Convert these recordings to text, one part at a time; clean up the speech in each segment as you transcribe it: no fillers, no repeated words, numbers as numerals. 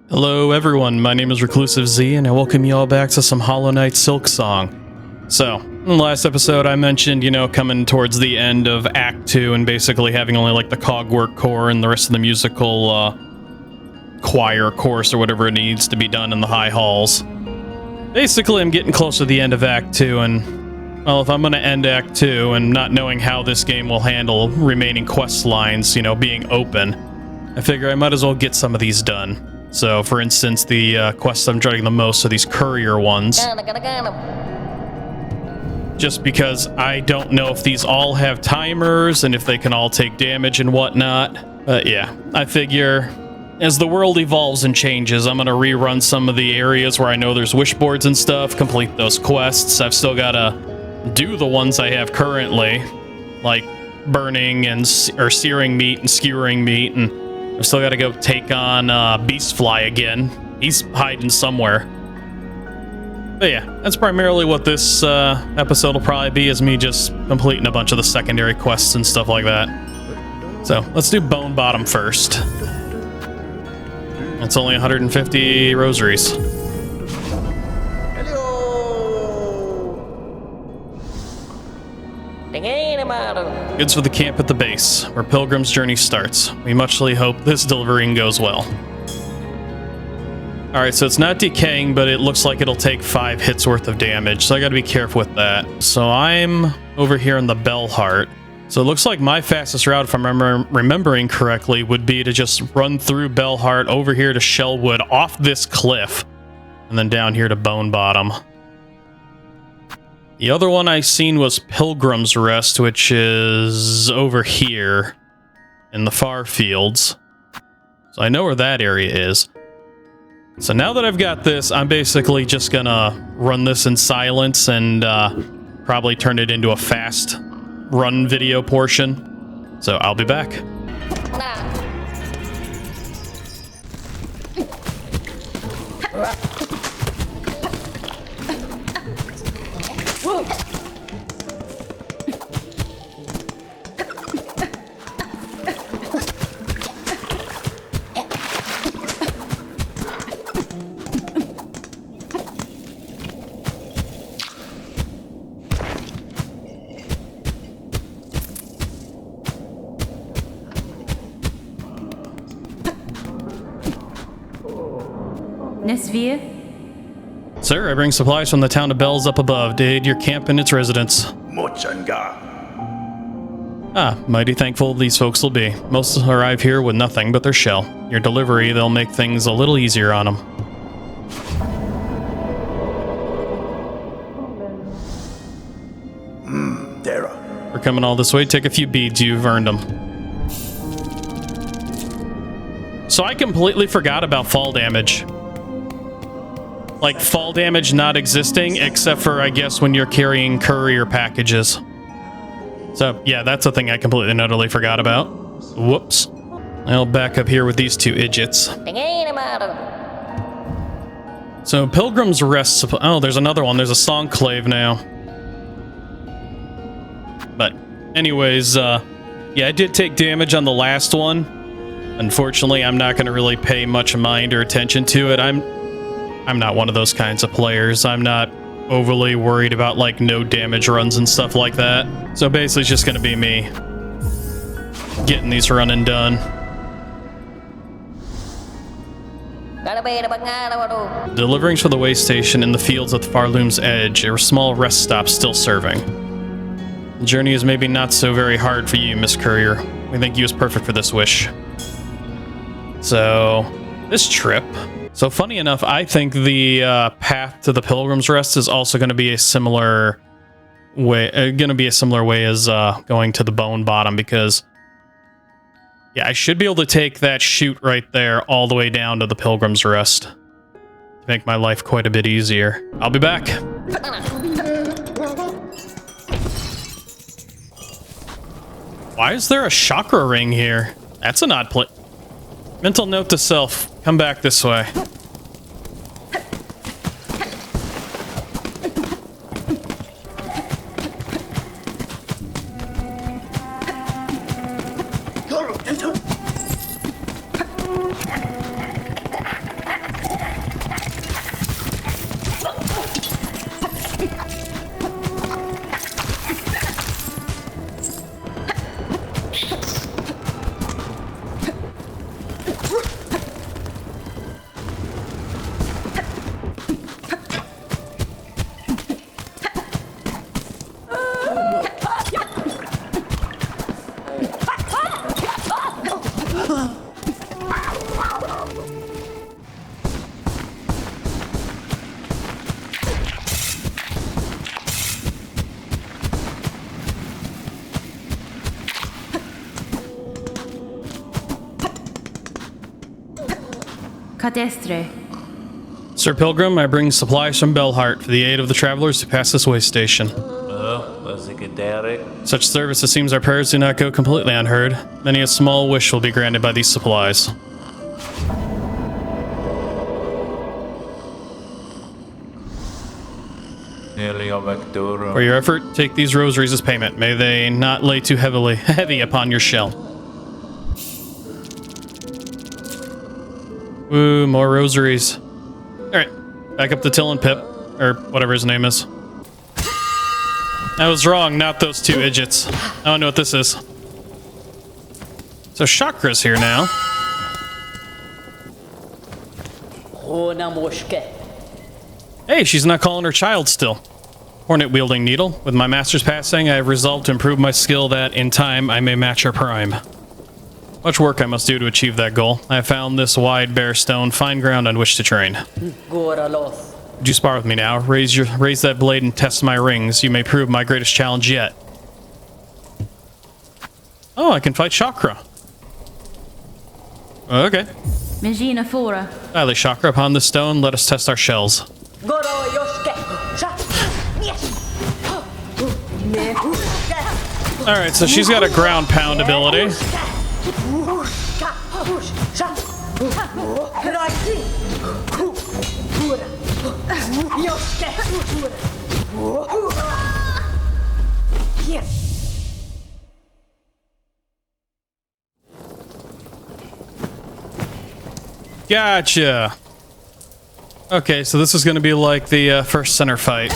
Hello everyone, my name is ReclusiveZ, and I welcome you all back to some Hollow Knight Silksong. So, in the last episode I mentioned, you know, coming towards the end of Act 2 and basically having only like the cogwork core and the rest of the musical choir course or whatever it needs to be done in the high halls. Basically, I'm getting close to the end of Act 2, and, well, if I'm going to end Act 2 and not knowing how this game will handle remaining quest lines, you know, being open, I figure I might as well get some of these done. So, for instance, the quests I'm dreading the most are these courier ones. Just because I don't know if these all have timers and if they can all take damage and whatnot. But yeah, I figure as the world evolves and changes, I'm going to rerun some of the areas where I know there's wish boards and stuff, complete those quests. I've still got to do the ones I have currently, like burning and or searing meat and skewering meat, and I've still got to go take on Beastfly again. He's hiding somewhere. But yeah, that's primarily what this episode will probably be, is me just completing a bunch of the secondary quests and stuff like that. So, let's do Bone Bottom first. It's only 150 rosaries. Goods for the camp at the base, where Pilgrim's journey starts. We muchly hope this delivering goes well. Alright, so it's not decaying, but it looks like it'll take 5 hits worth of damage, so I gotta be careful with that. So I'm over here in the Bell Heart. So it looks like my fastest route, if I'm remembering correctly, would be to just run through Bell Heart over here to Shellwood, off this cliff, and then down here to Bone Bottom. The other one I seen was Pilgrim's Rest, which is over here in the far fields. So I know where that area is. So now that I've got this, I'm basically just gonna run this in silence and probably turn it into a fast run video portion. So I'll be back. Sir, I bring supplies from the town of Bells up above to aid your camp and its residents. Ah, mighty thankful these folks will be. Most arrive here with nothing but their shell. Your delivery, they'll make things a little easier on them. For coming all this way, take a few beads, you've earned them. So I completely forgot about fall damage. Like, fall damage not existing, except for, I guess, when you're carrying courier packages. So, yeah, that's a thing I completely and utterly forgot about. Whoops. I'll back up here with these two idiots. So, Pilgrim's Rest... Oh, there's another one. There's a Songclave now. But, anyways, yeah, I did take damage on the last one. Unfortunately, I'm not going to really pay much mind or attention to it. I'm not one of those kinds of players. I'm not overly worried about, like, no damage runs and stuff like that. So basically it's just going to be me getting these running done. Deliverings for the way station in the fields at the far loom's edge. A small rest stop still serving. The journey is maybe not so very hard for you, Miss Courier. We think you is perfect for this wish. So, this trip... So funny enough, I think the path to the Pilgrim's Rest is also going to be a similar way. As going to the Bone Bottom, because yeah, I should be able to take that chute right there all the way down to the Pilgrim's Rest to make my life quite a bit easier. I'll be back. Why is there a chakra ring here? That's an odd place. Mental note to self, come back this way. Cadestre. Sir Pilgrim, I bring supplies from Belhart for the aid of the travelers who pass this way station. Such service, it seems our prayers do not go completely unheard. Many a small wish will be granted by these supplies. For your effort, take these rosaries as payment. May they not lay too heavy upon your shell. Ooh, more rosaries. Alright, back up to Till and Pip, or whatever his name is. I was wrong, not those two idiots. I don't know what this is. So Chakra's here now. Hey, she's not calling her child still. Hornet-wielding needle. With my master's passing, I have resolved to improve my skill that, in time, I may match her prime. Much work I must do to achieve that goal. I have found this wide, bare stone, fine ground on which to train. Would you spar with me now? Raise that blade and test my rings. You may prove my greatest challenge yet. Oh, I can fight Chakra. Okay. Mangina Fora. Highly Chakra, upon this stone, let us test our shells. Alright, so she's got a ground pound ability. Gotcha. Okay, so this is going to be like the first center fight.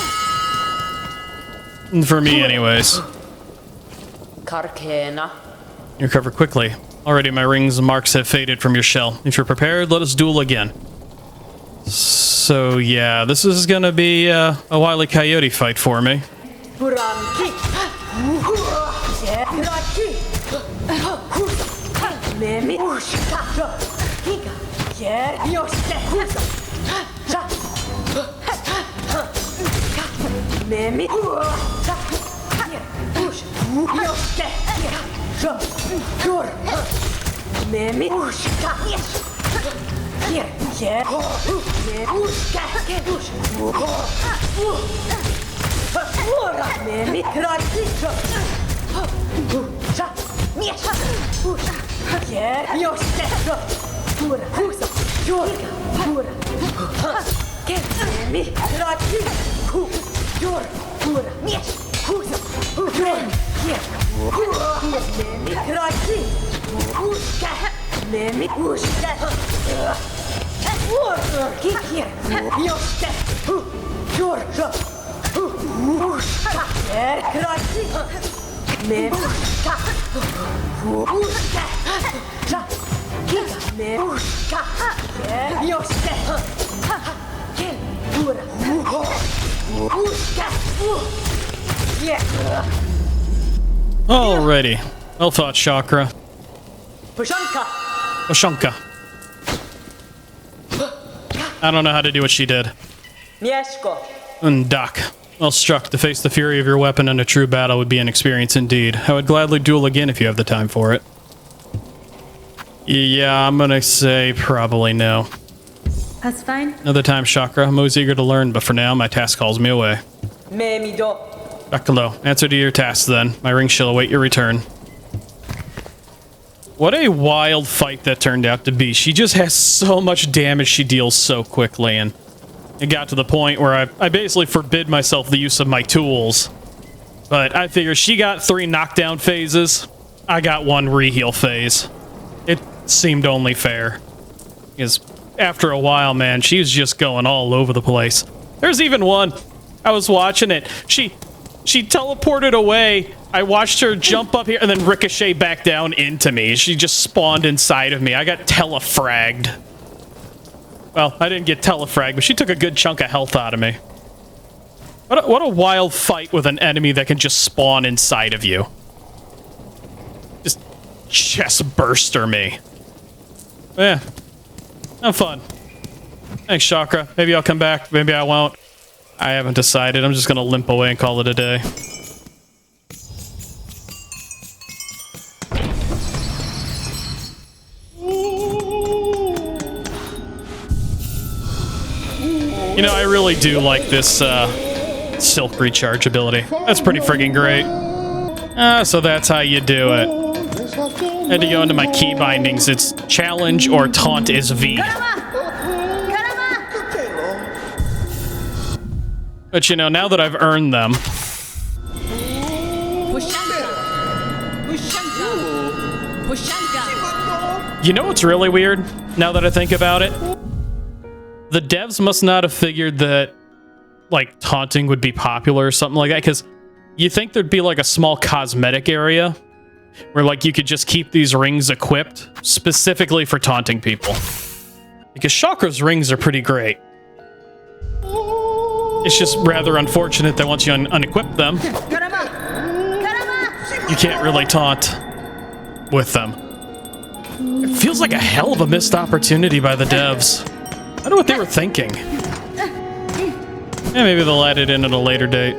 For me, anyways. You recover quickly. Already my rings and marks have faded from your shell. If you're prepared, let us duel again. So yeah, this is going to be a Wile E. Coyote fight for me. Alrighty. Well thought, Chakra. Oshanka. I don't know how to do what she did. Undak. Well struck. To face the fury of your weapon in a true battle would be an experience indeed. I would gladly duel again if you have the time for it. Yeah, I'm gonna say probably no. That's fine. Another time, Chakra. I'm always eager to learn, but for now, my task calls me away. Bakalo, answer to your task then. My ring shall await your return. What a wild fight that turned out to be. She just has so much damage she deals so quickly, and it got to the point where I basically forbid myself the use of my tools. But I figure she got 3 knockdown phases. I got 1 reheal phase. It seemed only fair. Because after a while, man, she was just going all over the place. There's even one. I was watching it. She teleported away. I watched her jump up here and then ricochet back down into me. She just spawned inside of me. I got telefragged. Well, I didn't get telefragged, but she took a good chunk of health out of me. What a wild fight with an enemy that can just spawn inside of you. Just chest burster me. Yeah. Have fun. Thanks, Chakra. Maybe I'll come back. Maybe I won't. I haven't decided. I'm just gonna limp away and call it a day. You know, I really do like this silk recharge ability. That's pretty friggin' great. So that's how you do it. I had to go into my key bindings. It's challenge or taunt is V. But you know, now that I've earned them. You know what's really weird, now that I think about it? The devs must not have figured that, like, taunting would be popular or something like that, because you think there'd be, like, a small cosmetic area where, like, you could just keep these rings equipped specifically for taunting people. Because Chakra's rings are pretty great. It's just rather unfortunate that once you unequip them, you can't really taunt with them. It feels like a hell of a missed opportunity by the devs. I don't know what they were thinking. Yeah, maybe they'll add it in at a later date.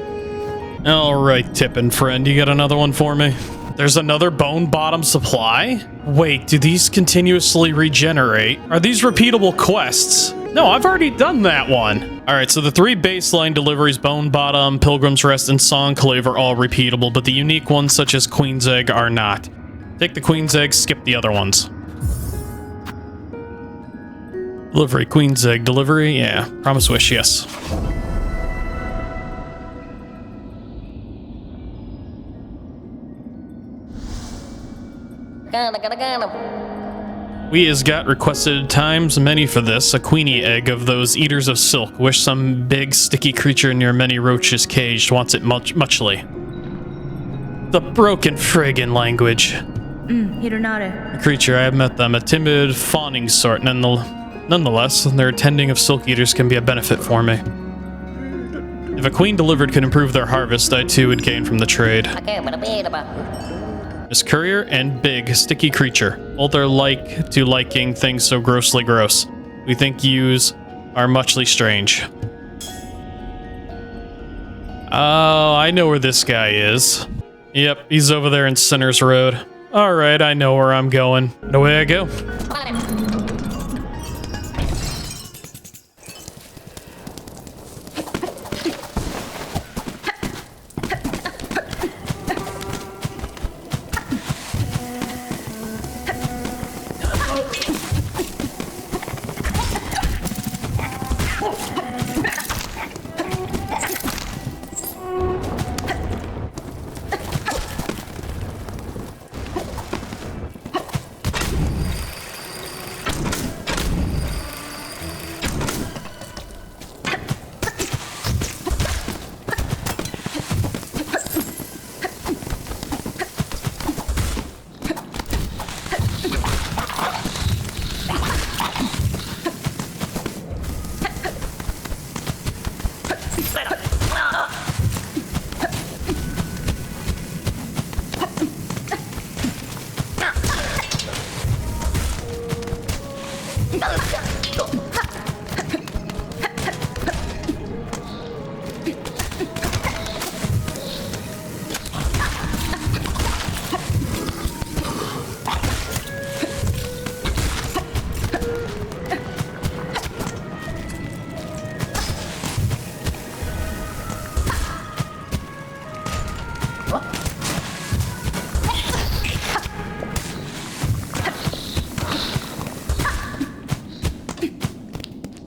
Alright, Tippin' friend, you got another one for me? There's another bone bottom supply? Wait, do these continuously regenerate? Are these repeatable quests? No, I've already done that one. Alright, so the 3 baseline deliveries, Bone Bottom, Pilgrim's Rest, and Songclave are all repeatable, but the unique ones such as Queen's Egg are not. Take the Queen's Egg, skip the other ones. Delivery, Queen's Egg, delivery, yeah. Promise Wish, yes. We has got requested times many for this, a queenie egg of those eaters of silk. Wish some big sticky creature near many roaches caged wants it muchly. The broken friggin' language. The creature, I have met them, a timid, fawning sort. Nonetheless, their tending of silk eaters can be a benefit for me. If a queen delivered could improve their harvest, I too would gain from the trade. Miss Courier and big, sticky creature. Both are like to liking things so grossly gross. We think yous are muchly strange. Oh, I know where this guy is. Yep, he's over there in Sinners Road. Alright, I know where I'm going. And away I go.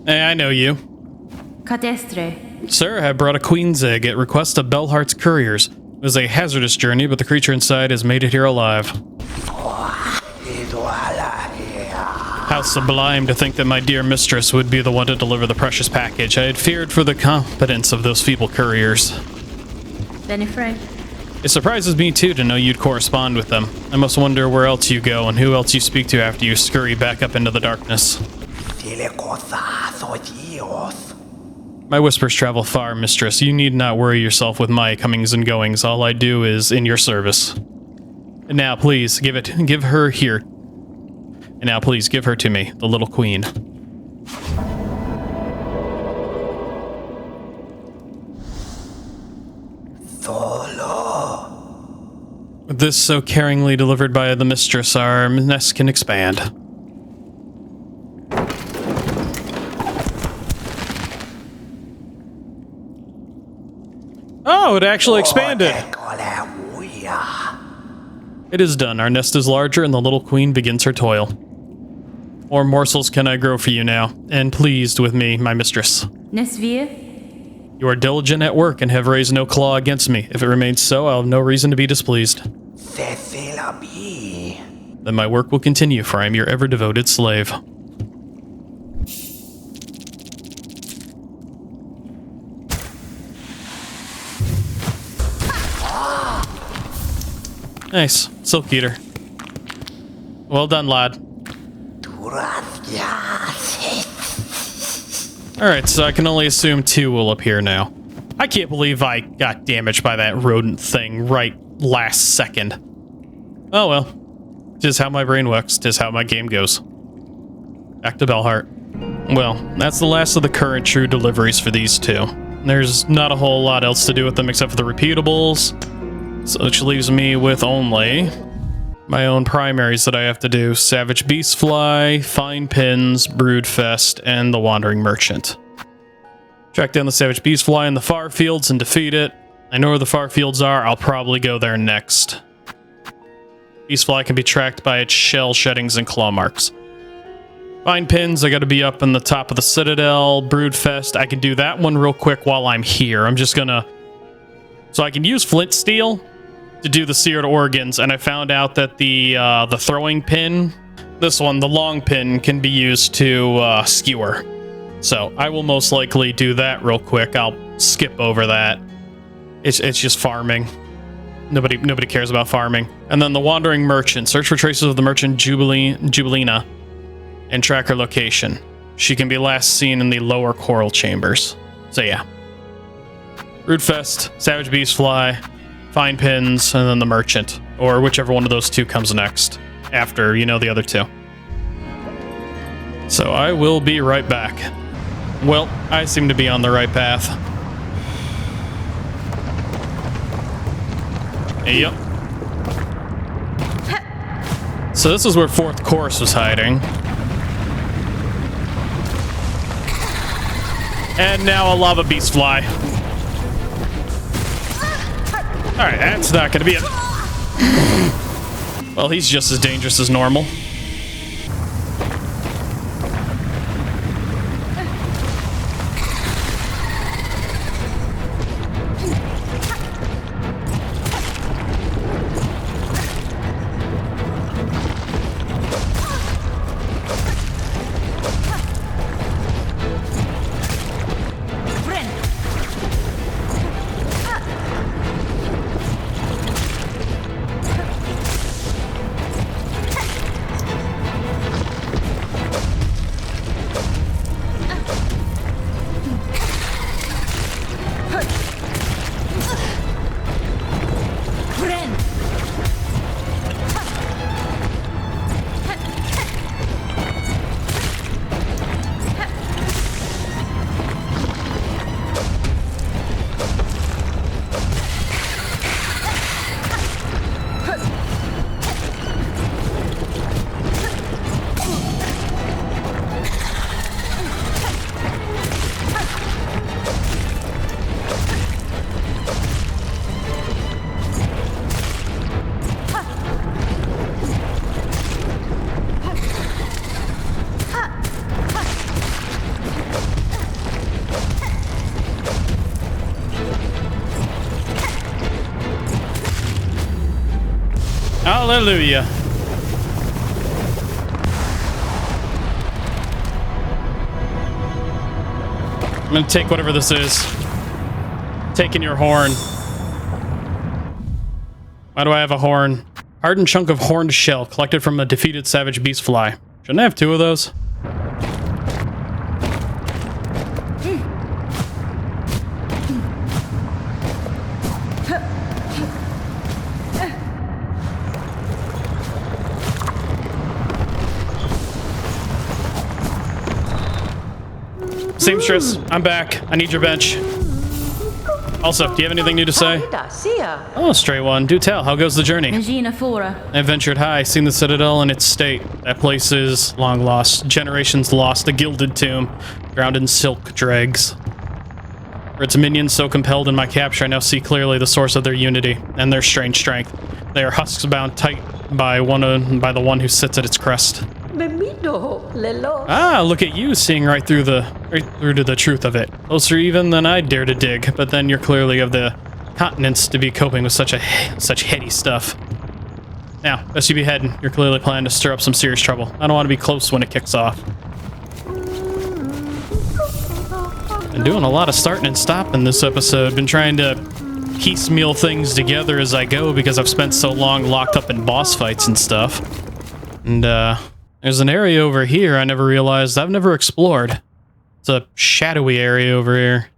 Hey, I know you. Cadestre. Sir, I brought a queen's egg at request of Bellheart's couriers. It was a hazardous journey, but the creature inside has made it here alive. How sublime to think that my dear mistress would be the one to deliver the precious package. I had feared for the competence of those feeble couriers. Benifray. It surprises me, too, to know you'd correspond with them. I must wonder where else you go and who else you speak to after you scurry back up into the darkness. My whispers travel far, mistress. You need not worry yourself with my comings and goings. All I do is in your service. And now, please, give her here. And now, please, give her to me, the little queen. With this so caringly delivered by the mistress, our nest can expand. Oh, it actually expanded. It is done. Our nest is larger and the little queen begins her toil. More morsels can I grow for you now, and pleased with me, my mistress. Nesvir? You are diligent at work and have raised no claw against me. If it remains so, I'll have no reason to be displeased. Then my work will continue, for I am your ever-devoted slave. Nice. Silk Eater. Well done, lad. Alright, so I can only assume 2 will appear now. I can't believe I got damaged by that rodent thing right last second. Oh well. Tis how my brain works, tis how my game goes. Back to Bellheart. Well, that's the last of the current true deliveries for these 2. There's not a whole lot else to do with them except for the repeatables, so which leaves me with only my own primaries that I have to do. Savage Beastfly, Fine Pins, Broodfest, and the Wandering Merchant. Track down the Savage Beastfly in the far fields and defeat it. I know where the far fields are, I'll probably go there next. Beastfly can be tracked by its shell sheddings and claw marks. Fine Pins, I gotta be up in the top of the Citadel. Broodfest, I can do that one real quick while I'm here. I'm just gonna... So I can use Flint Steel to do the seared organs, and I found out that the throwing pin, this one, the long pin, can be used to skewer. So I will most likely do that real quick. I'll skip over that. It's just farming. Nobody cares about farming. And then the Wandering Merchant. Search for traces of the merchant Jubilina and track her location. She can be last seen in the lower coral chambers. So yeah. Broodfest, Savage Beastfly, Fine Pins, and then the Merchant. Or whichever one of those 2 comes next. After, you know, the other 2. So I will be right back. Well, I seem to be on the right path. Yep. So this is where 4th Course was hiding. And now a Lava Beast fly. Alright, that's not gonna be it. Well, he's just as dangerous as normal. Hallelujah. I'm gonna take whatever this is. Taking your horn. Why do I have a horn? Hardened chunk of horned shell collected from a defeated savage beast fly. Shouldn't I have 2 of those? Seamstress, I'm back. I need your bench. Also, do you have anything new to say? Oh, stray one. Do tell. How goes the journey? I ventured high, seen the Citadel in its state. That place is long lost. Generations lost. A gilded tomb, drowned in silk dregs. For its minions so compelled in my capture, I now see clearly the source of their unity and their strange strength. They are husks bound tight by the one who sits at its crest. Ah, look at you, seeing right through to the truth of it. Closer even than I dare to dig, but then you're clearly of the continents to be coping with such heady stuff. Now, best you be heading. You're clearly planning to stir up some serious trouble. I don't want to be close when it kicks off. Been doing a lot of starting and stopping this episode. Been trying to piecemeal things together as I go because I've spent so long locked up in boss fights and stuff. And there's an area over here I never realized I've never explored. It's a shadowy area over here.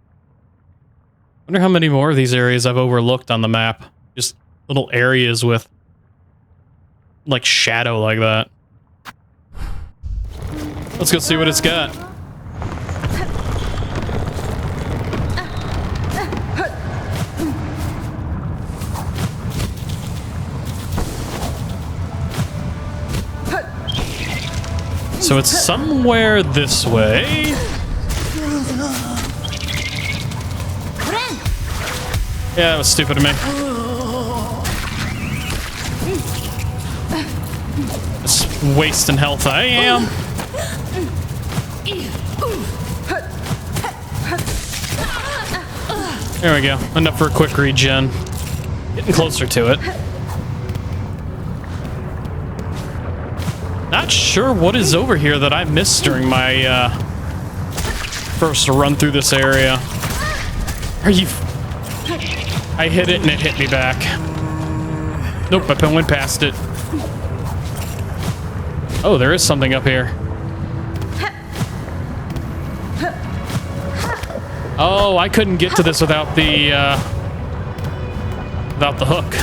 Wonder how many more of these areas I've overlooked on the map. Just little areas with like shadow like that. Let's go see what it's got. So it's somewhere this way. Yeah, that was stupid of me. Just wasting health I am. There we go. Enough for a quick regen. Getting closer to it. Not sure what is over here that I missed during my first run through this area. Are you... I hit it and it hit me back. Nope, I went past it. Oh, there is something up here. Oh, I couldn't get to this without the hook.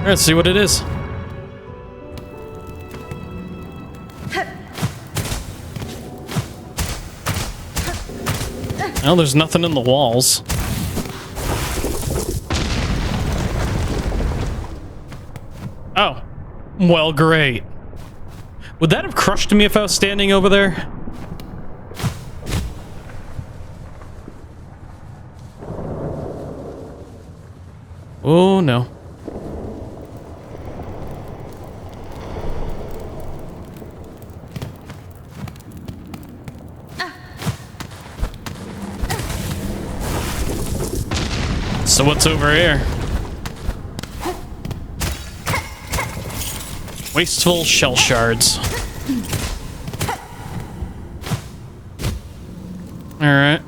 Let's see what it is. Well, there's nothing in the walls. Oh. Well, great. Would that have crushed me if I was standing over there? Oh, no. So what's over here? Wasteful shell shards. Alright.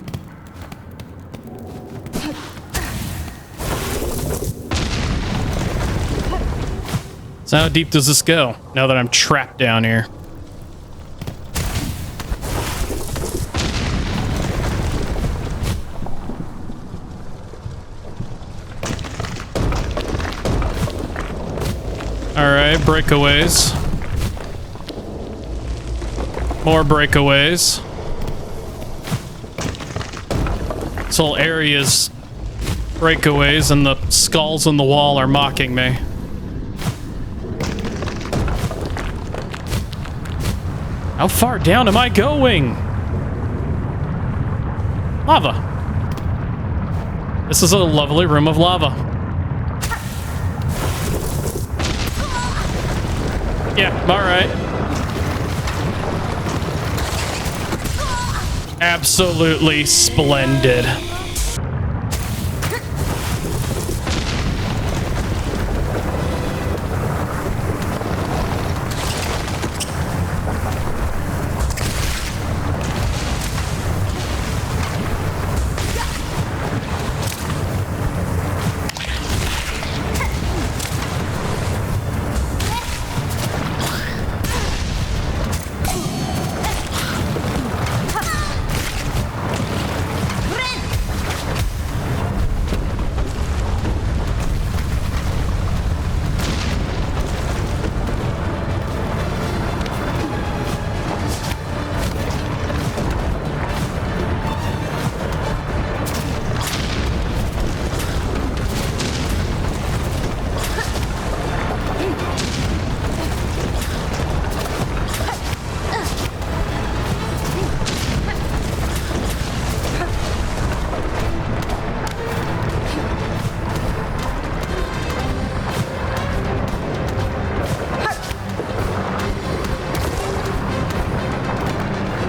So how deep does this go, now that I'm trapped down here? Alright, breakaways. More breakaways. This whole area's breakaways, and the skulls on the wall are mocking me. How far down am I going? Lava. This is a lovely room of lava. Yeah, alright. Absolutely splendid.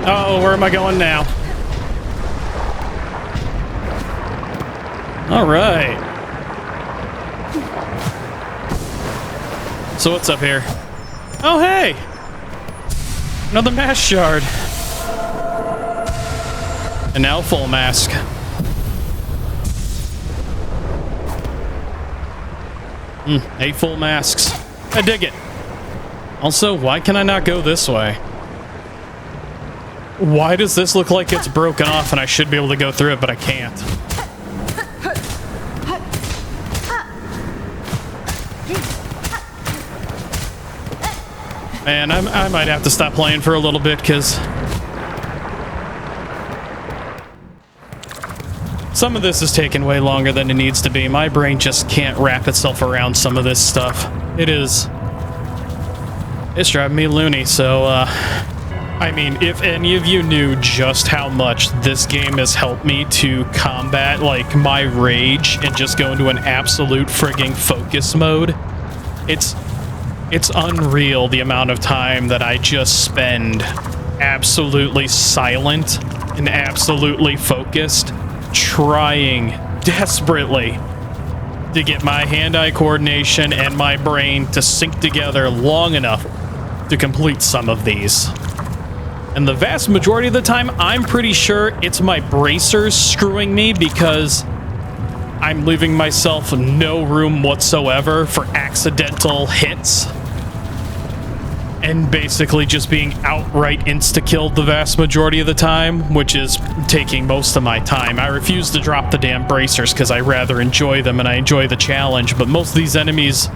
Oh, where am I going now? All right. So what's up here? Oh, hey! Another mask shard. And now full mask. Eight full masks. I dig it. Also, why can I not go this way? Why does this look like it's broken off and I should be able to go through it, but I can't? Man, I might have to stop playing for a little bit, because some of this is taking way longer than it needs to be. My brain just can't wrap itself around some of this stuff. It's driving me loony, so, I mean, if any of you knew just how much this game has helped me to combat, like, my rage and just go into an absolute frigging focus mode, it's unreal the amount of time that I just spend absolutely silent and absolutely focused, trying desperately to get my hand-eye coordination and my brain to sync together long enough to complete some of these. And the vast majority of the time, I'm pretty sure it's my bracers screwing me, because I'm leaving myself no room whatsoever for accidental hits. And basically just being outright insta-killed the vast majority of the time, which is taking most of my time. I refuse to drop the damn bracers because I rather enjoy them and I enjoy the challenge, but most of these enemies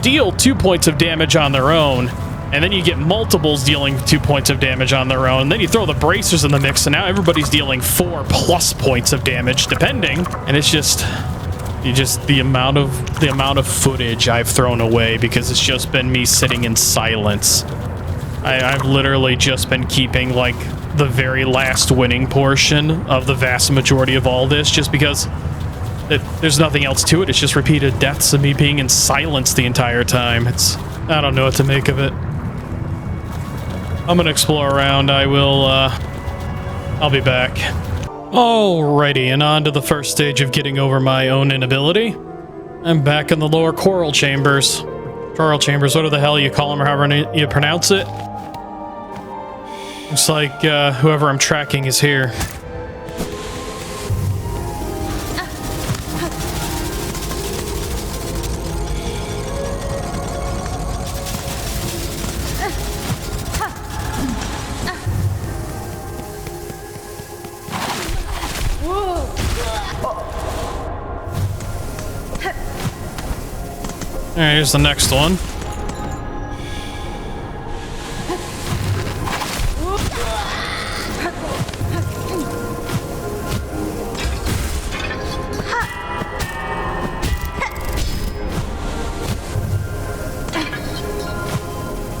deal 2 points of damage on their own, and then you get multiples dealing 2 points of damage on their own, and then you throw the bracers in the mix, and now everybody's dealing 4+ points of damage, depending, and it's just... the amount of footage I've thrown away because it's just been me sitting in silence. I've literally just been keeping, like, the very last winning portion of the vast majority of all this, just because there's nothing else to it. It's just repeated deaths of me being in silence the entire time. I don't know what to make of it. I'm gonna explore around. I'll be back. Alrighty, and on to the first stage of getting over my own inability. I'm back in the lower coral chambers. Coral chambers, whatever the hell you call them or however you pronounce it. Looks like whoever I'm tracking is here. Alright, here's the next one.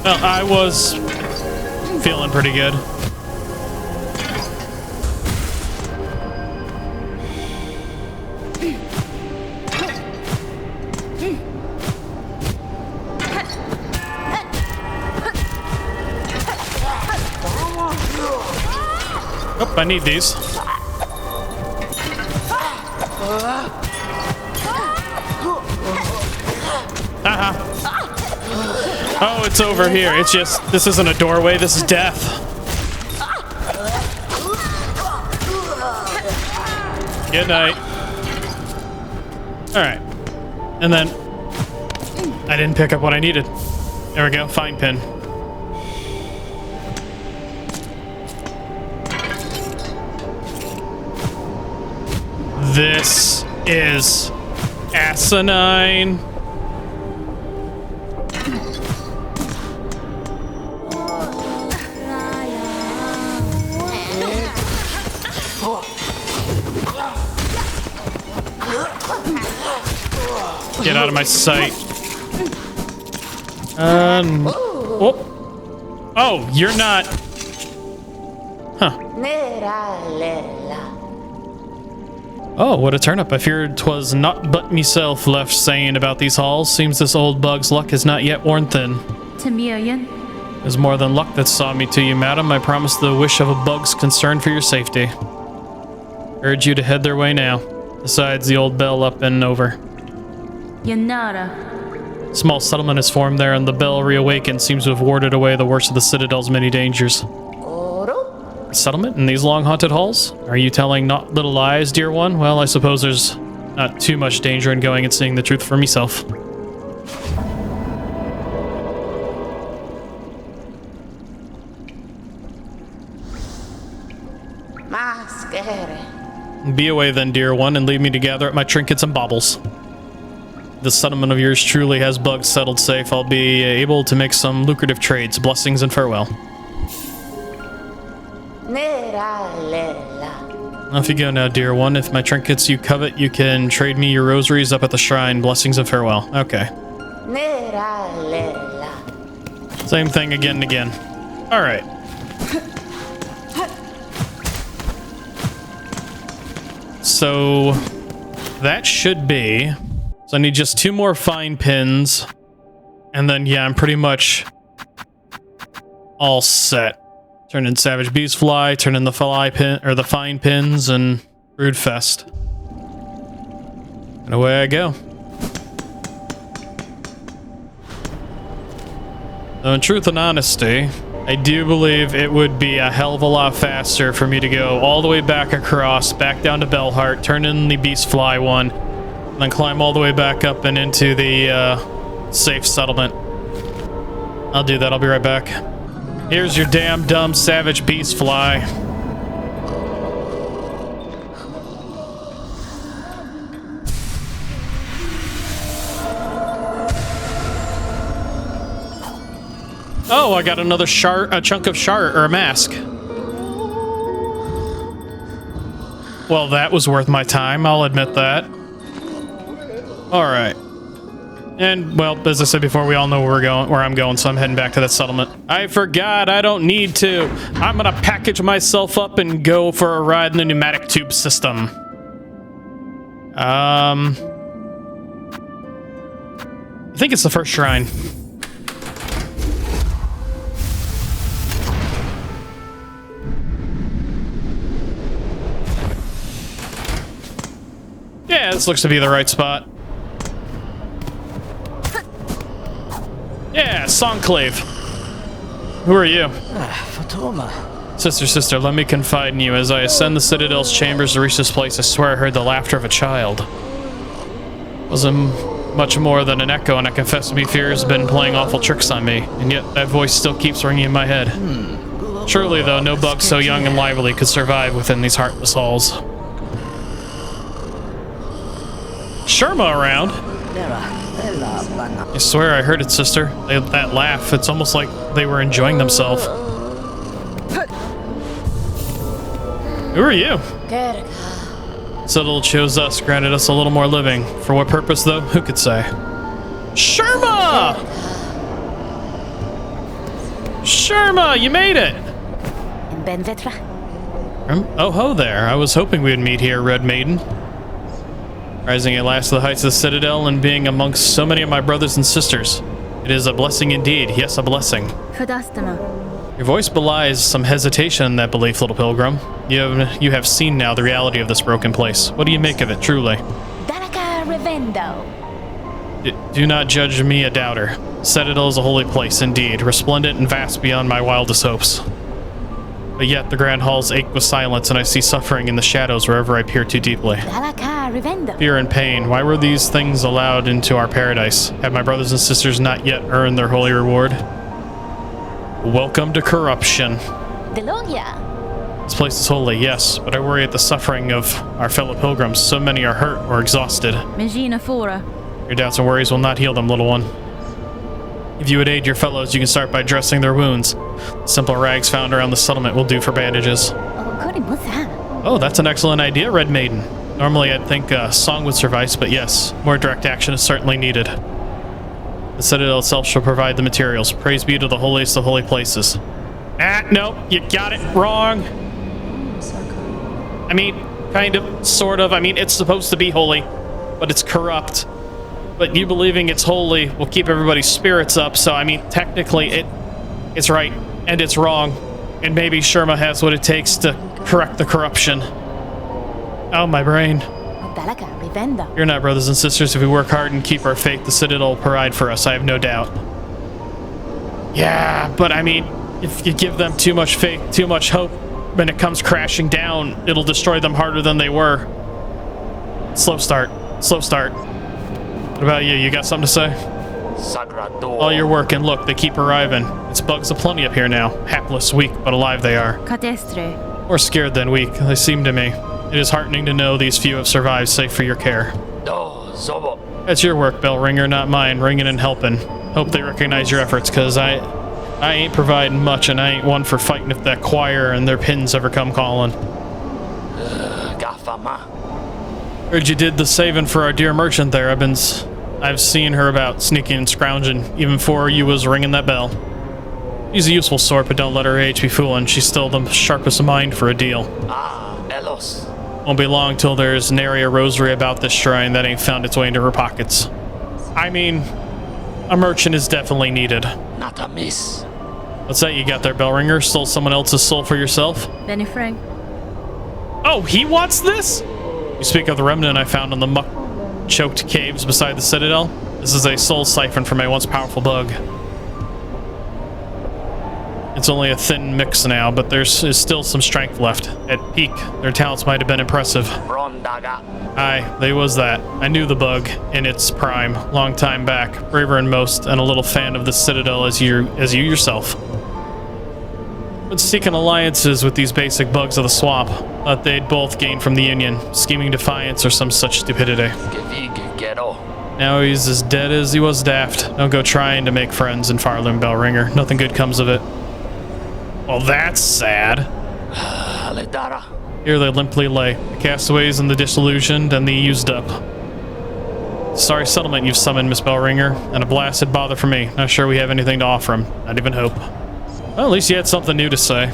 Well, I was feeling pretty good. Oh, I need these. Oh, it's over here. It's just, this isn't a doorway, this is death. Good night. Alright. And then, I didn't pick up what I needed. There we go, fine pin. This is asinine. Get out of my sight. Oh. Oh, you're not. Huh. Oh, what a turnip. I feared 'twas not but meself left saying about these halls. Seems this old bug's luck has not yet worn thin. Tamirian, There's more than luck that saw me to you, madam. I promise the wish of a bug's concern for your safety. Urge you to head their way now. Besides the old bell up and over. Yanara. Small settlement is formed there, and the bell reawakened seems to have warded away the worst of the Citadel's many dangers. A settlement in these long haunted halls? Are you telling not little lies, dear one? Well, I suppose there's not too much danger in going and seeing the truth for myself. Be away then, dear one, and leave me to gather up my trinkets and baubles. This settlement of yours truly has bugs settled safe. I'll be able to make some lucrative trades. Blessings and farewell. Off you go now, dear one. If my trinkets you covet, you can trade me your rosaries up at the shrine. Blessings and farewell. Okay. Same thing again and again. All right. So that should be. So I need just 2 more fine pins, and then yeah, I'm pretty much all set. Turn in Savage Beast Fly, turn in the the fine pins, and Brood Fest. And away I go. So in truth and honesty, I do believe it would be a hell of a lot faster for me to go all the way back across, back down to Bellheart, turn in the Beast Fly one, and then climb all the way back up and into the safe settlement. I'll do that. I'll be right back. Here's your damn dumb Savage Beast Fly. Oh, I got another a chunk of shard, or a mask. Well, that was worth my time, I'll admit that. Alright. And, well, as I said before, we all know where I'm going, so I'm heading back to that settlement. I forgot, I don't need to. I'm gonna package myself up and go for a ride in the pneumatic tube system. I think it's the first shrine. Yeah, this looks to be the right spot. Yeah, Songclave. Who are you? Sister, let me confide in you. As I ascend the Citadel's chambers to reach this place, I swear I heard the laughter of a child. It wasn't much more than an echo, and I confess to me fear has been playing awful tricks on me, and yet that voice still keeps ringing in my head. Surely, though, no bug so young and lively could survive within these heartless halls. Sherma around? I swear I heard it, sister. That laugh, it's almost like they were enjoying themselves. Who are you? Citadel chose us, granted us a little more living. For what purpose, though? Who could say? Sherma! Sherma, you made it! Oh ho there. I was hoping we'd meet here, Red Maiden. Rising at last to the heights of the Citadel and being amongst so many of my brothers and sisters. It is a blessing indeed. Yes, a blessing. Your voice belies some hesitation in that belief, little pilgrim. You have seen now the reality of this broken place. What do you make of it, truly? Do not judge me a doubter. Citadel is a holy place indeed, resplendent and vast beyond my wildest hopes. But yet the grand halls ache with silence, and I see suffering in the shadows wherever I peer too deeply. Fear and pain. Why were these things allowed into our paradise? Have my brothers and sisters not yet earned their holy reward? Welcome to corruption. This place is holy, yes, but I worry at the suffering of our fellow pilgrims. So many are hurt or exhausted. Your doubts and worries will not heal them, little one. If you would aid your fellows, you can start by dressing their wounds. Simple rags found around the settlement will do for bandages. Oh, that's an excellent idea, Red Maiden. Normally I'd think a song would suffice, but yes, more direct action is certainly needed. The Citadel itself shall provide the materials. Praise be to the holiest of holy places. Nope, you got it wrong. I mean, kind of, sort of. I mean, it's supposed to be holy, but it's corrupt. But you believing it's holy will keep everybody's spirits up, so I mean, technically It's right, and it's wrong. And maybe Sherma has what it takes to correct the corruption. Oh, my brain. You're not, brothers and sisters. If we work hard and keep our faith, the Citadel will provide for us, I have no doubt. Yeah, but I mean, if you give them too much faith, too much hope, when it comes crashing down, it'll destroy them harder than they were. Slow start. Slow start. What about you? You got something to say? All your work, and look, they keep arriving. It's bugs aplenty up here now. Hapless, weak, but alive they are. More scared than weak, they seem to me. It is heartening to know these few have survived, safe for your care. That's your work, bell ringer, not mine, ringing and helping. Hope they recognize your efforts, cause I ain't providing much, and I ain't one for fighting if that choir and their pins ever come calling. Heard you did the saving for our dear merchant there, Ebbins. I've seen her about sneaking and scrounging, even before you was ringing that bell. She's a useful sort, but don't let her age be fooling. She's still the sharpest of mind for a deal. Won't be long till there's nary a rosary about this shrine that ain't found its way into her pockets. I mean, a merchant is definitely needed. Not a miss. What's that you got there, Bellringer? Stole someone else's soul for yourself? Benny Frank. Oh, he wants this? You speak of the remnant I found in the muck-choked caves beside the Citadel? This is a soul siphon from a once powerful bug. It's only a thin mix now, but there's still some strength left. At peak, their talents might have been impressive. Aye, they was that. I knew the bug in its prime, long time back, braver than most, and a little fan of the Citadel as you yourself. Been seeking alliances with these basic bugs of the swamp. Thought they'd both gain from the Union, scheming defiance or some such stupidity. Now he's as dead as he was daft. Don't go trying to make friends in Farland, Bellringer. Nothing good comes of it. Well, that's sad. Here they limply lay, the castaways and the disillusioned and the used up. Sorry settlement you've summoned, Miss Bellringer, and a blasted bother for me. Not sure we have anything to offer him. Not even hope. Well, at least you had something new to say.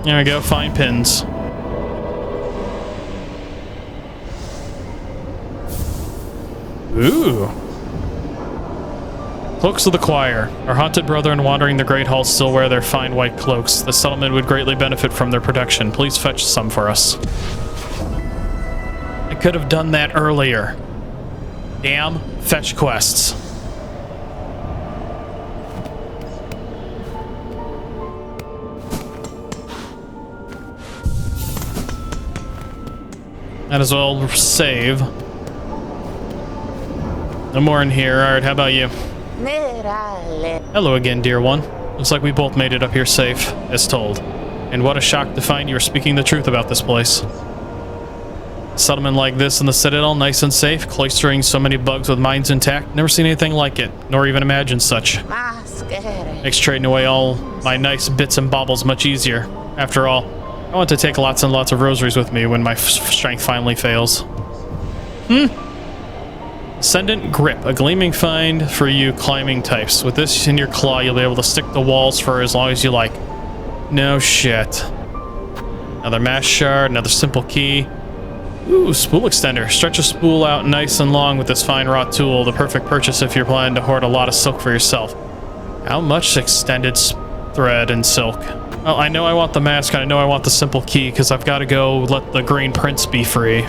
There we go, fine pins. Ooh. Cloaks of the Choir. Our haunted brethren wandering the Great Hall still wear their fine white cloaks. The settlement would greatly benefit from their protection. Please fetch some for us. I could have done that earlier. Damn fetch quests. Might as well save. No more in here. Alright, how about you? Hello again, dear one. Looks like we both made it up here safe, as told. And what a shock to find you are speaking the truth about this place. A settlement like this in the Citadel, nice and safe, cloistering so many bugs with minds intact. Never seen anything like it, nor even imagined such. Makes trading away all my nice bits and baubles much easier. After all, I want to take lots and lots of rosaries with me when my strength finally fails. Ascendant Grip, a gleaming find for you climbing types. With this in your claw, you'll be able to stick to walls for as long as you like. No shit. Another mass shard, another simple key. Ooh, spool extender. Stretch a spool out nice and long with this fine raw tool. The perfect purchase if you're planning to hoard a lot of silk for yourself. How much extended thread and silk? Well, I know I want the mask, and I know I want the simple key, because I've got to go let the green prince be free.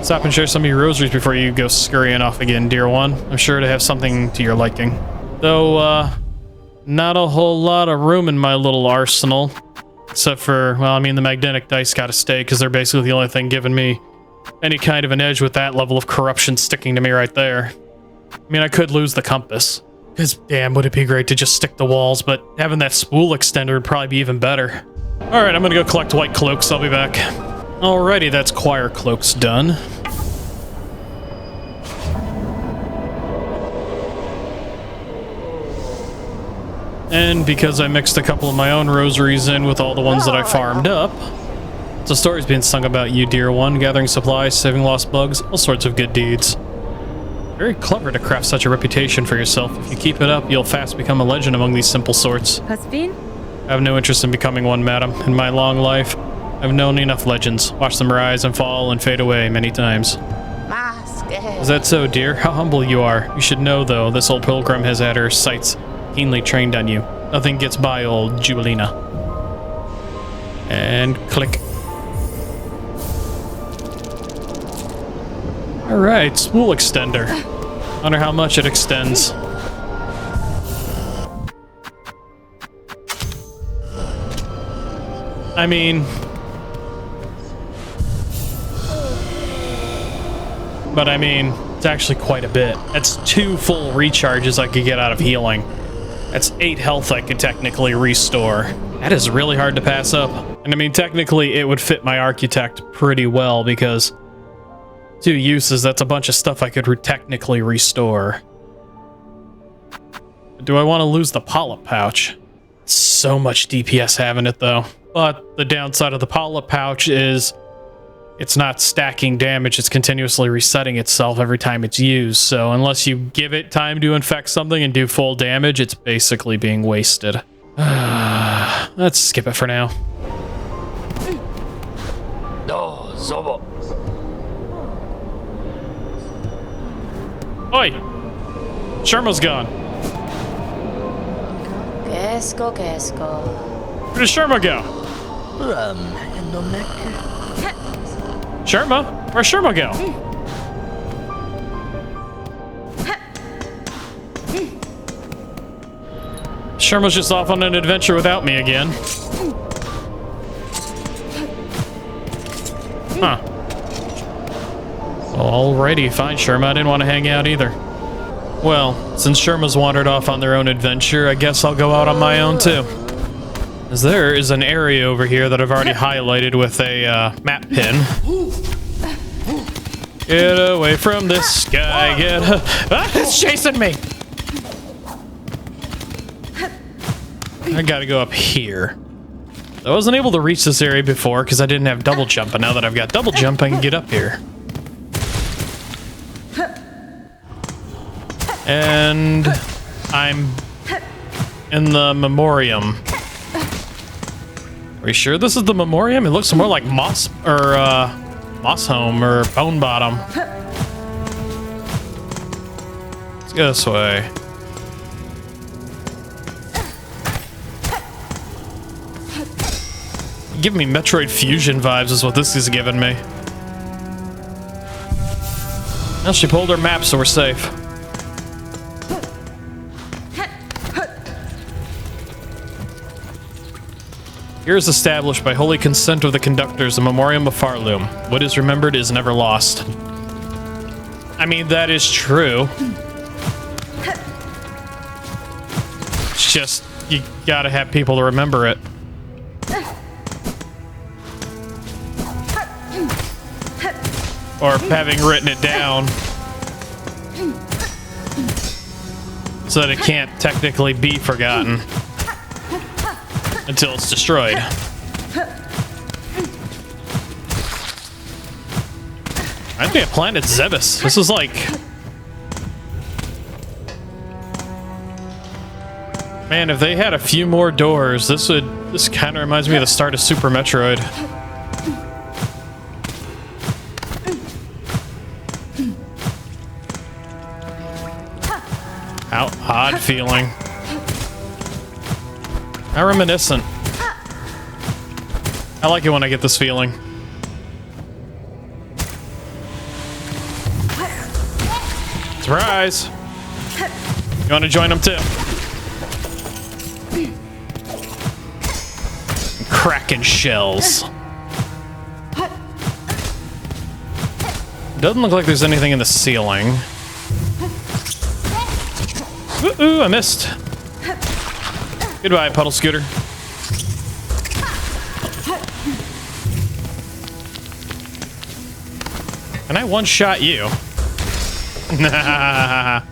Stop and share some of your rosaries before you go scurrying off again, dear one. I'm sure to have something to your liking. Though, not a whole lot of room in my little arsenal. Except for, well, I mean, the magnetic dice gotta stay, because they're basically the only thing giving me any kind of an edge with that level of corruption sticking to me right there. I mean, I could lose the compass. Because, damn, would it be great to just stick to walls, but having that spool extender would probably be even better. Alright, I'm gonna go collect white cloaks. I'll be back. Alrighty, that's choir cloaks done. And because I mixed a couple of my own rosaries in with all the ones that I farmed up, so stories being sung about you, dear one, gathering supplies, saving lost bugs, all sorts of good deeds. Very clever to craft such a reputation for yourself. If you keep it up, you'll fast become a legend among these simple sorts. Has been? I have no interest in becoming one, madam. In my long life, I've known enough legends. Watched them rise and fall and fade away many times. Is that so, dear? How humble you are. You should know, though, this old pilgrim has had her sights keenly trained on you. Nothing gets by old Juliana. And click. Alright, spool extender. Wonder how much it extends. I mean... But I mean, it's actually quite a bit. That's 2 full recharges I could get out of healing. That's 8 health I could technically restore. That is really hard to pass up. And I mean, technically it would fit my architect pretty well because 2 uses, that's a bunch of stuff I could technically restore. Do I want to lose the polyp pouch? So much DPS having it though. But the downside of the polyp pouch is it's not stacking damage, it's continuously resetting itself every time it's used. So unless you give it time to infect something and do full damage, it's basically being wasted. Let's skip it for now. Oi! Sherma's gone. Where did Sherma go? Sherma? Where'd Sherma go? Sherma's just off on an adventure without me again. Huh. Alrighty, fine, Sherma. I didn't want to hang out either. Well, since Sherma's wandered off on their own adventure, I guess I'll go out on my own too. As there is an area over here that I've already highlighted with a map pin. Get away from this guy, it's chasing me! I gotta go up here. I wasn't able to reach this area before because I didn't have double jump, but now that I've got double jump, I can get up here. And I'm in the memoriam. Are you sure this is the memoriam? It looks more like Moss or Moss Home or Bone Bottom. Let's go this way. Give me Metroid Fusion vibes is what this is giving me. Well, she pulled her map, so we're safe. Here is established by holy consent of the conductors, the memoriam of Farloom. What is remembered is never lost. I mean, that is true. It's just, you gotta have people to remember it. Or having written it down so that it can't technically be forgotten until it's destroyed. I'd be a planet Zebus. This is like... Man, if they had a few more doors, this kind of reminds me of the start of Super Metroid. How odd feeling. How reminiscent. I like it when I get this feeling. Surprise! You want to join them too? Cracking shells. Doesn't look like there's anything in the ceiling. Ooh, I missed. Goodbye, puddle scooter. Can I one-shot you? Yeah,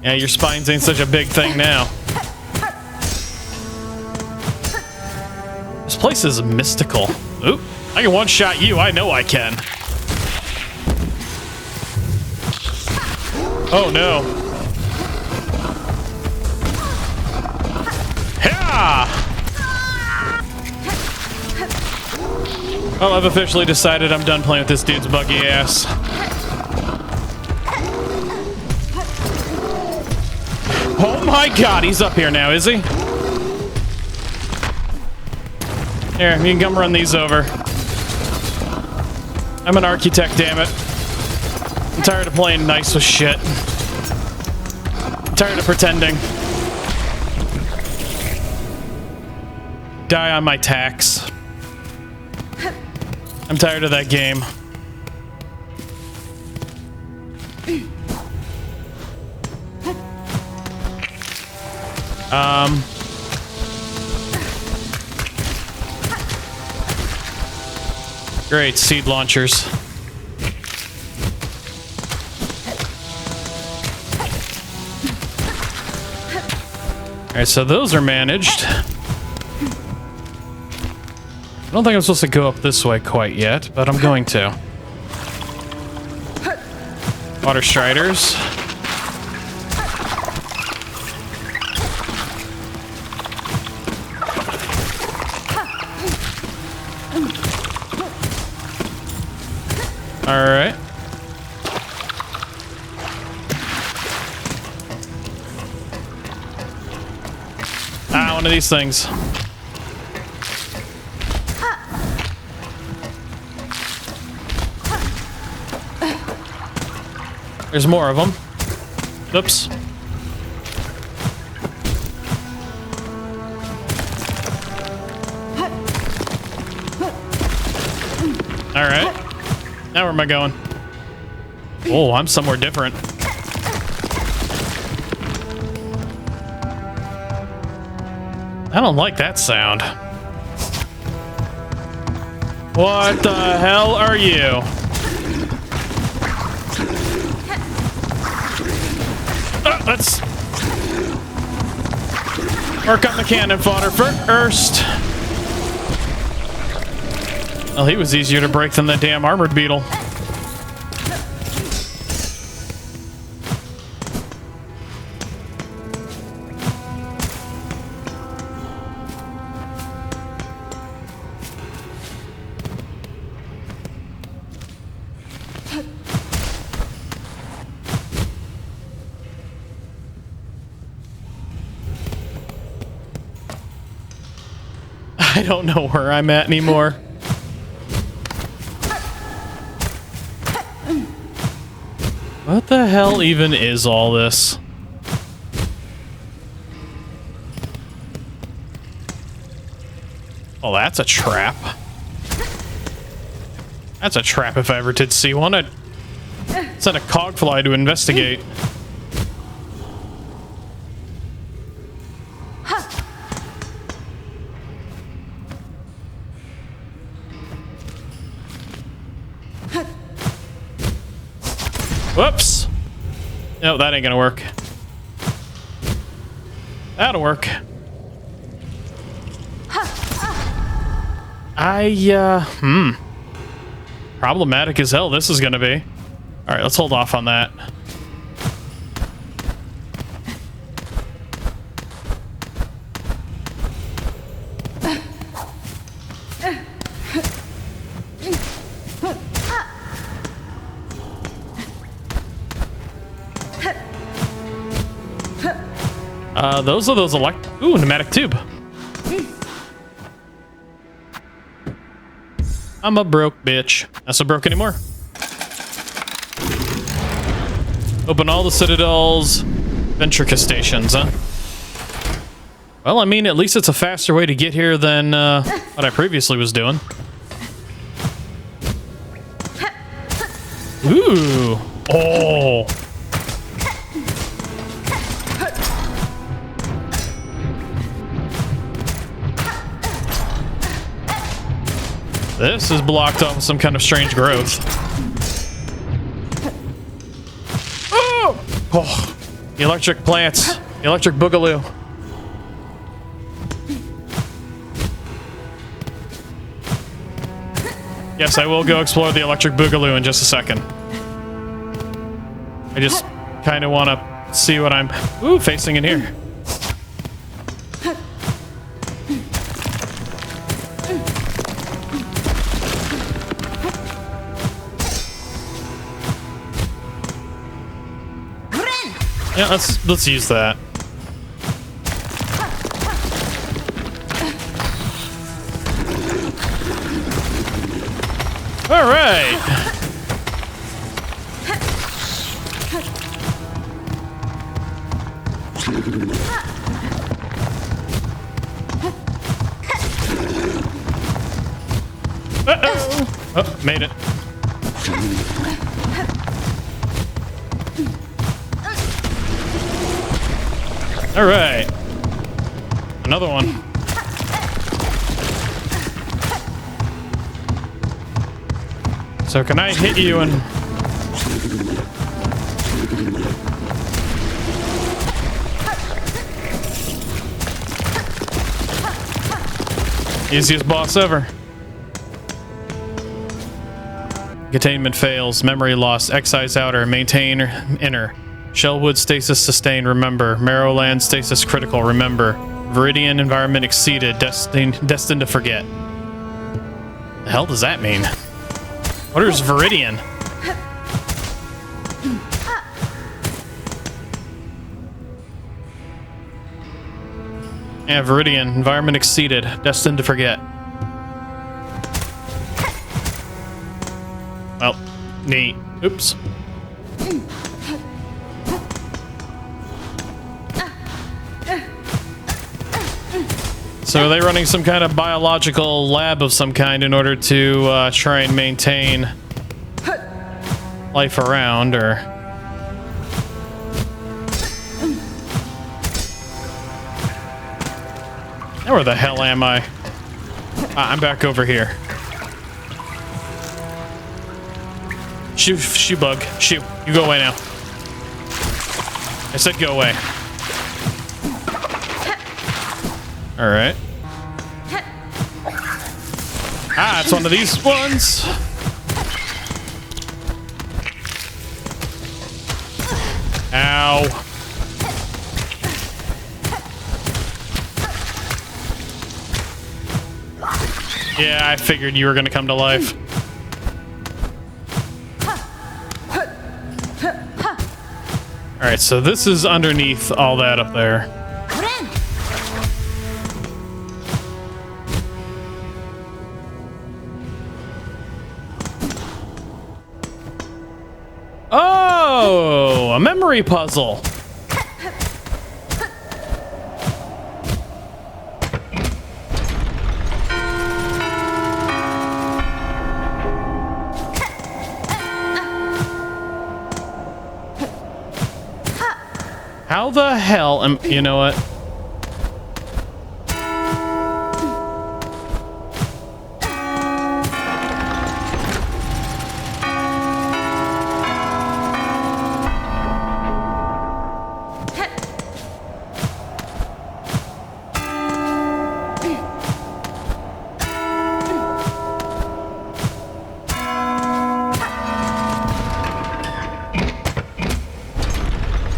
your spines ain't such a big thing now. This place is mystical. Oop, I can one-shot you. I know I can. Oh, no. Well, I've officially decided I'm done playing with this dude's buggy ass. Oh my god, he's up here now, is he? Here, you can come run these over. I'm an architect, damn it. I'm tired of playing nice with shit. I'm tired of pretending. Die on my tax. I'm tired of that game. Great, seed launchers. Alright, so those are managed. I don't think I'm supposed to go up this way quite yet, but I'm going to. Water striders. Alright. Ah, one of these things. There's more of them. Oops. Alright. Now where am I going? Oh, I'm somewhere different. I don't like that sound. What the hell are you? Let's work on the cannon fodder first. Well, he was easier to break than the damn armored beetle. I don't know where I'm at anymore. What the hell even is all this? Oh, that's a trap. That's a trap if I ever did see one. I'd send a cogfly to investigate. Whoops. No, that ain't gonna work. That'll work. Problematic as hell this is gonna be. Alright, let's hold off on that. Those are those ooh, pneumatic tube. I'm a broke bitch. Not so broke anymore. Open all the Citadel's Ventrica stations, huh? Well, I mean, at least it's a faster way to get here than what I previously was doing. Ooh. Oh. This is blocked off with some kind of strange growth. Oh! Oh! The electric plants. The electric boogaloo. Yes, I will go explore the electric boogaloo in just a second. I just kind of want to see what I'm facing in here. Yeah, let's use that. All right. Uh-oh. Oh, made it. All right. Another one. So can I hit you and... Easiest boss ever. Containment fails. Memory loss. Excise outer. Maintain inner. Shellwood stasis sustained. Remember. Marrowland stasis critical. Remember. Viridian environment exceeded. Destined to forget. The hell does that mean? What is Viridian? Yeah, Viridian. Environment exceeded. Destined to forget. Well, neat. Oops. So are they running some kind of biological lab of some kind in order to try and maintain life around, or... Now where the hell am I? I'm back over here. Shoo bug. Shoo. You go away now. I said go away. Alright. Ah, it's one of these ones. Ow. Yeah, I figured you were gonna come to life. Alright, so this is underneath all that up there. Oh, a memory puzzle. How the hell am... You know what?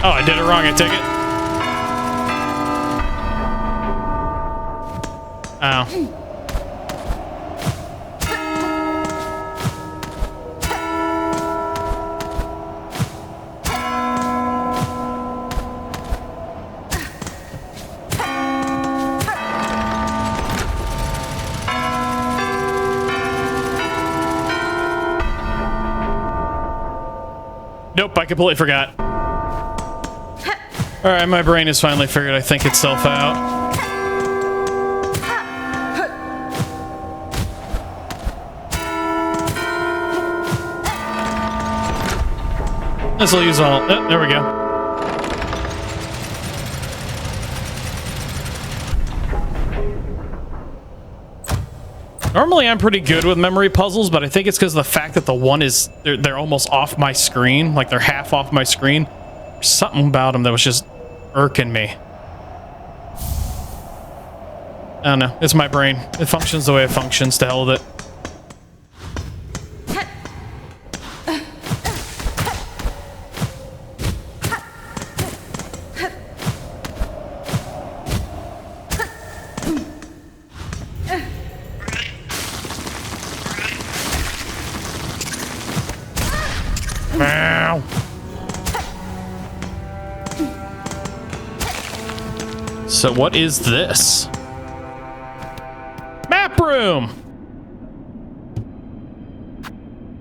Oh, I did it wrong, I take it. Ow. Nope, I completely forgot. Alright, my brain has finally figured, I think, itself out. This will use all... Oh, there we go. Normally, I'm pretty good with memory puzzles, but I think it's because of the fact that the one is... They're almost off my screen. Like, they're half off my screen. There's something about them that was just irking me. I don't know. It's my brain. It functions the way it functions. To hell with it. So what is this? Map room!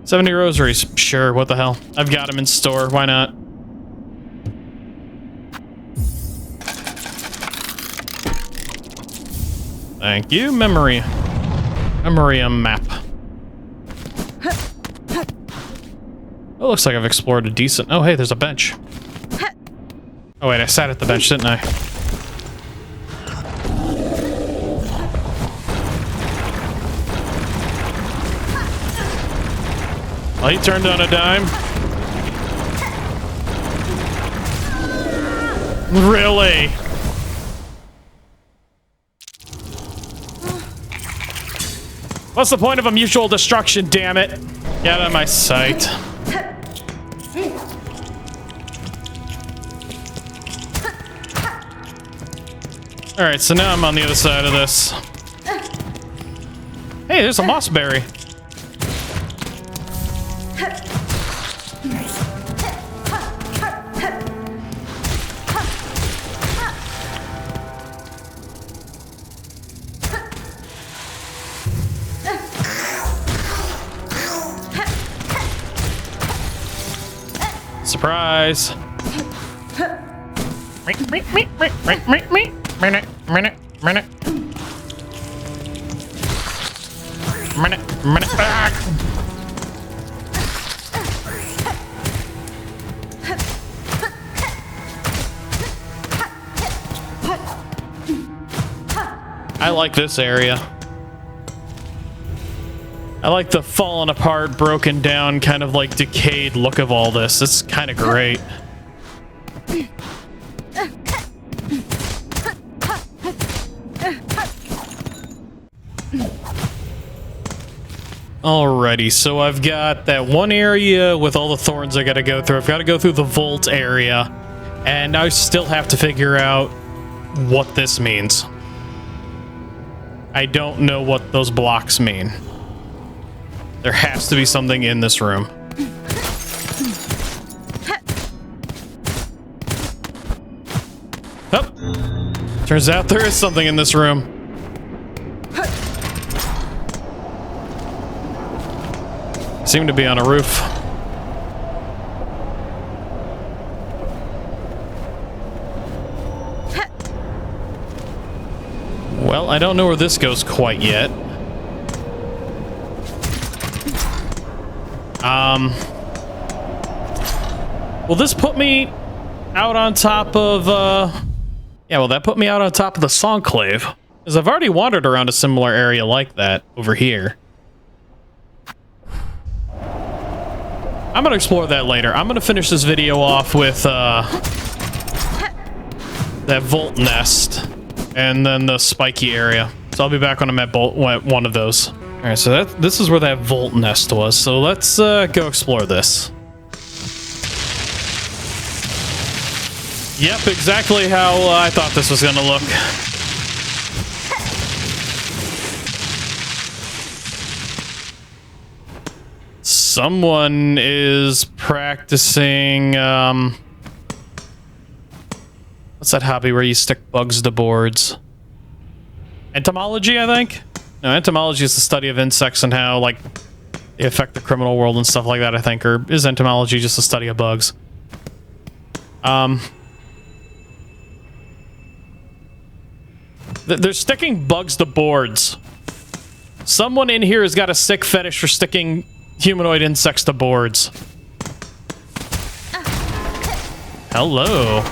70 rosaries. Sure, what the hell? I've got them in store. Why not? Thank you. Memory. Memoriam map. Oh, looks like I've explored a decent... Oh, hey, there's a bench. Oh, wait, I sat at the bench, didn't I? Well, he turned on a dime. Really? What's the point of a mutual destruction, damn it? Get out of my sight. Alright, so now I'm on the other side of this. Hey, there's a mossberry. Surprise. I like this area. I like the fallen apart, broken down, kind of like decayed look of all this. It's kind of great. Alrighty, so I've got that one area with all the thorns I gotta go through. I've got to go through the vault area, and I still have to figure out what this means. I don't know what those blocks mean. There has to be something in this room. Oh, turns out there is something in this room. Seem to be on a roof. Well, I don't know where this goes quite yet. Will this put me out on top of, yeah, well, that put me out on top of the Songclave. Because I've already wandered around a similar area like that over here. I'm gonna explore that later. I'm gonna finish this video off with, that Volt Nest. And then the spiky area. So I'll be back when I'm at one of those. Alright, so this is where that Volt Nest was. So let's go explore this. Yep, exactly how I thought this was gonna look. Someone is practicing, what's that hobby where you stick bugs to boards? Entomology, I think? No, entomology is the study of insects and how, like, they affect the criminal world and stuff like that, I think. Or is entomology just the study of bugs? They're sticking bugs to boards. Someone in here has got a sick fetish for sticking humanoid insects to boards. Hello.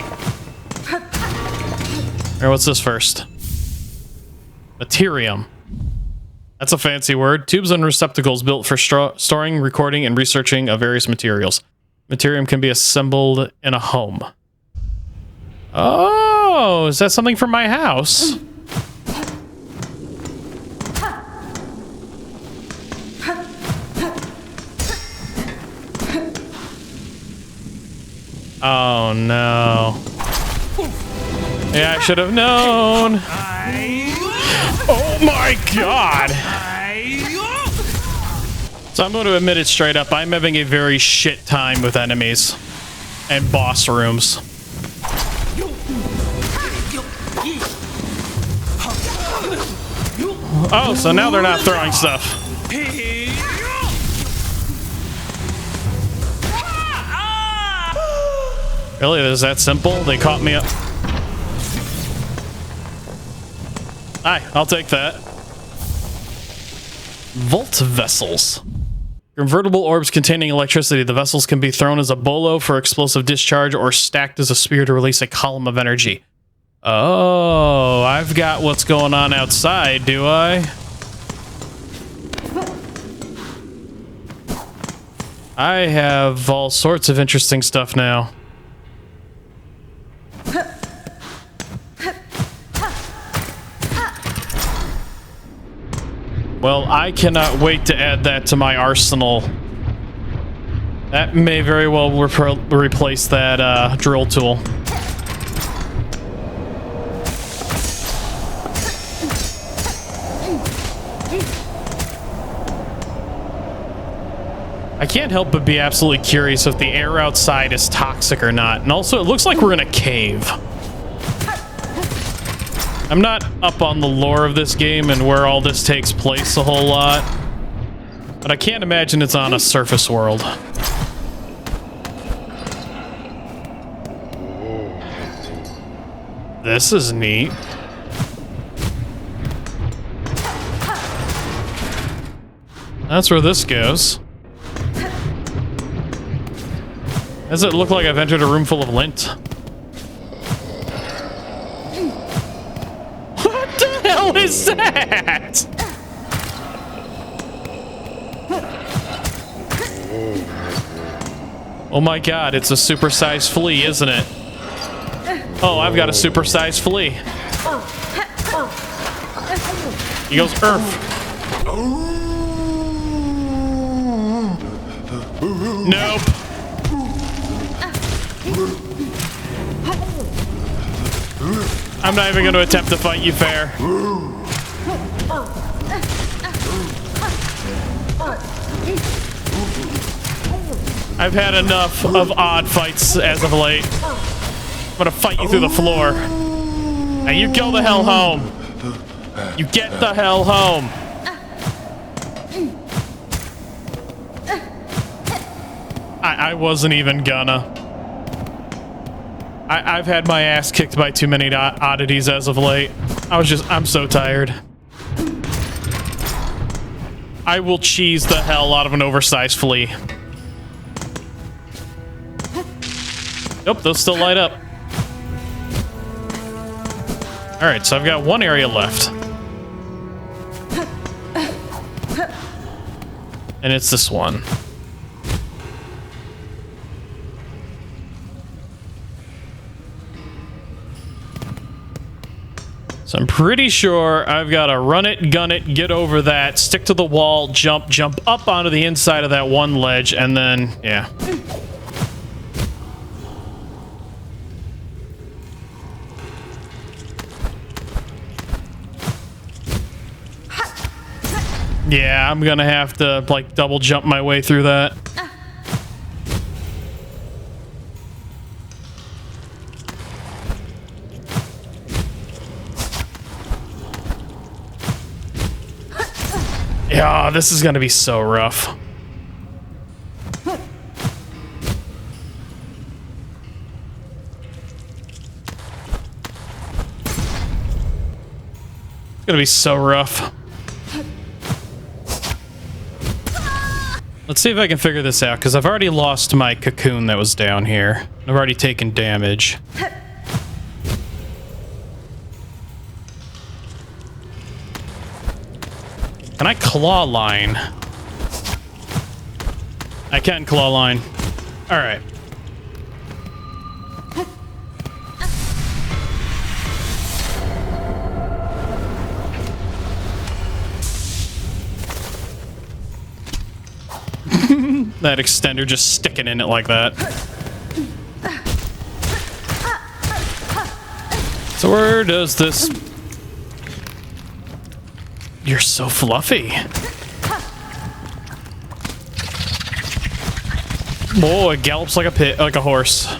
Alright, what's this first? Materium. That's a fancy word. Tubes and receptacles built for storing, recording, and researching of various materials. Materium can be assembled in a home. Oh, is that something from my house? Oh no. Yeah, I should have known. Oh my god. So I'm going to admit it straight up. I'm having a very shit time with enemies and boss rooms. Oh, so now they're not throwing stuff. Really? Is that simple? They caught me up. Hi, I'll take that. Volt vessels. Convertible orbs containing electricity. The vessels can be thrown as a bolo for explosive discharge or stacked as a spear to release a column of energy. Oh, I've got what's going on outside, do I? I have all sorts of interesting stuff now. Well, I cannot wait to add that to my arsenal. That may very well replace that drill tool. I can't help but be absolutely curious if the air outside is toxic or not. And also, it looks like we're in a cave. I'm not up on the lore of this game and where all this takes place a whole lot, but I can't imagine it's on a surface world. This is neat. That's where this goes. Does it look like I've entered a room full of lint? What the hell is that? Oh my god, it's a supersized flea, isn't it? Oh, I've got a supersized flea. He goes, Earth. Nope. I'm not even going to attempt to fight you fair. I've had enough of odd fights as of late. I'm going to fight you through the floor. Now you go the hell home. You get the hell home. I wasn't even gonna. I've had my ass kicked by too many oddities as of late. I'm so tired. I will cheese the hell out of an oversized flea. Nope, those still light up. Alright, so I've got one area left. And it's this one. So I'm pretty sure I've got to run it, gun it, get over that, stick to the wall, jump up onto the inside of that one ledge, and then, yeah. Yeah, I'm gonna have to, like, double jump my way through that. Yeah, this is gonna be so rough. It's gonna be so rough. Let's see if I can figure this out, because I've already lost my cocoon that was down here. I've already taken damage. Can I claw line? I can claw line. Alright. That extender just sticking in it like that. So where does this... You're so fluffy. Oh, it gallops like a horse.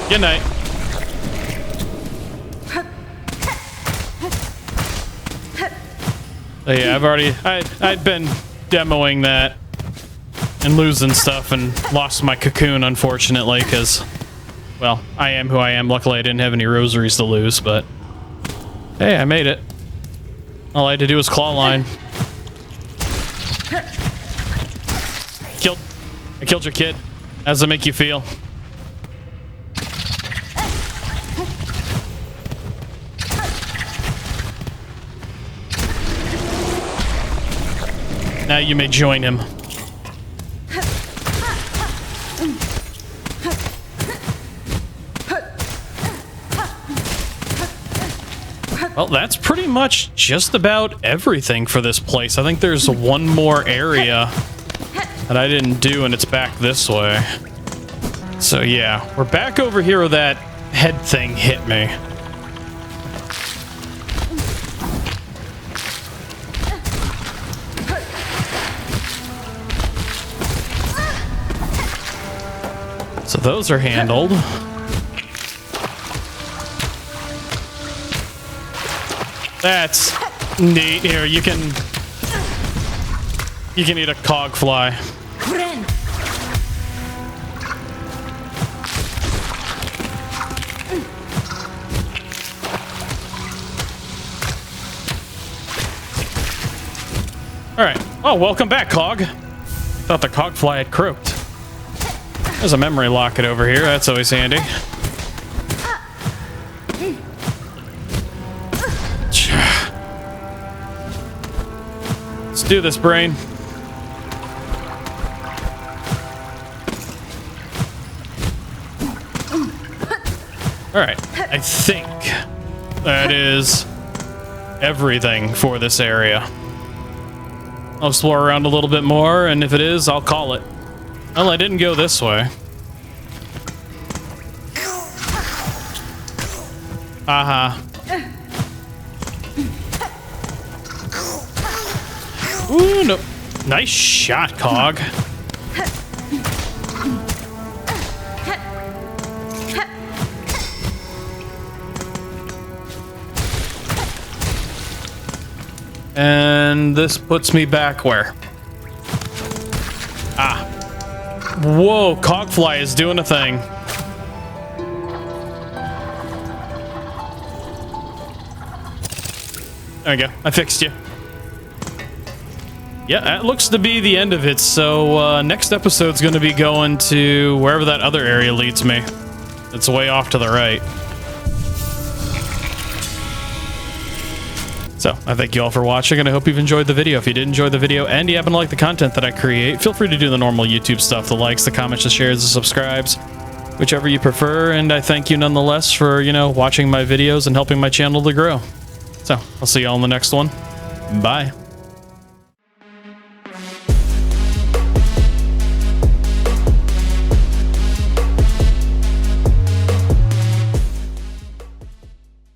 Good night. Oh, yeah, I'd been demoing that and losing stuff and lost my cocoon, unfortunately, because, well, I am who I am. Luckily, I didn't have any rosaries to lose, but hey, I made it. All I had to do was claw line. I killed your kid. How does it make you feel? Now you may join him. Well, that's pretty much just about everything for this place. I think there's one more area that I didn't do, and it's back this way. So yeah, we're back over here where that head thing hit me. So those are handled. That's neat. Here, you can eat a cog fly. All right. Oh, welcome back, Cog. Thought the cog fly had croaked. There's a memory locket over here. That's always handy. Let's do this, brain. All right. I think that is everything for this area. I'll explore around a little bit more, and if it is, I'll call it. Well, I didn't go this way. Aha. Ooh, no. Nice shot, Cog. And this puts me back where? Ah. Whoa, Cogfly is doing a thing. There we go. I fixed you. Yeah, that looks to be the end of it. So next episode's going to be going to wherever that other area leads me. It's way off to the right. So, I thank you all for watching, and I hope you've enjoyed the video. If you did enjoy the video and you happen to like the content that I create, feel free to do the normal YouTube stuff, the likes, the comments, the shares, the subscribes, whichever you prefer, and I thank you nonetheless for, you know, watching my videos and helping my channel to grow. So, I'll see you all in the next one. Bye.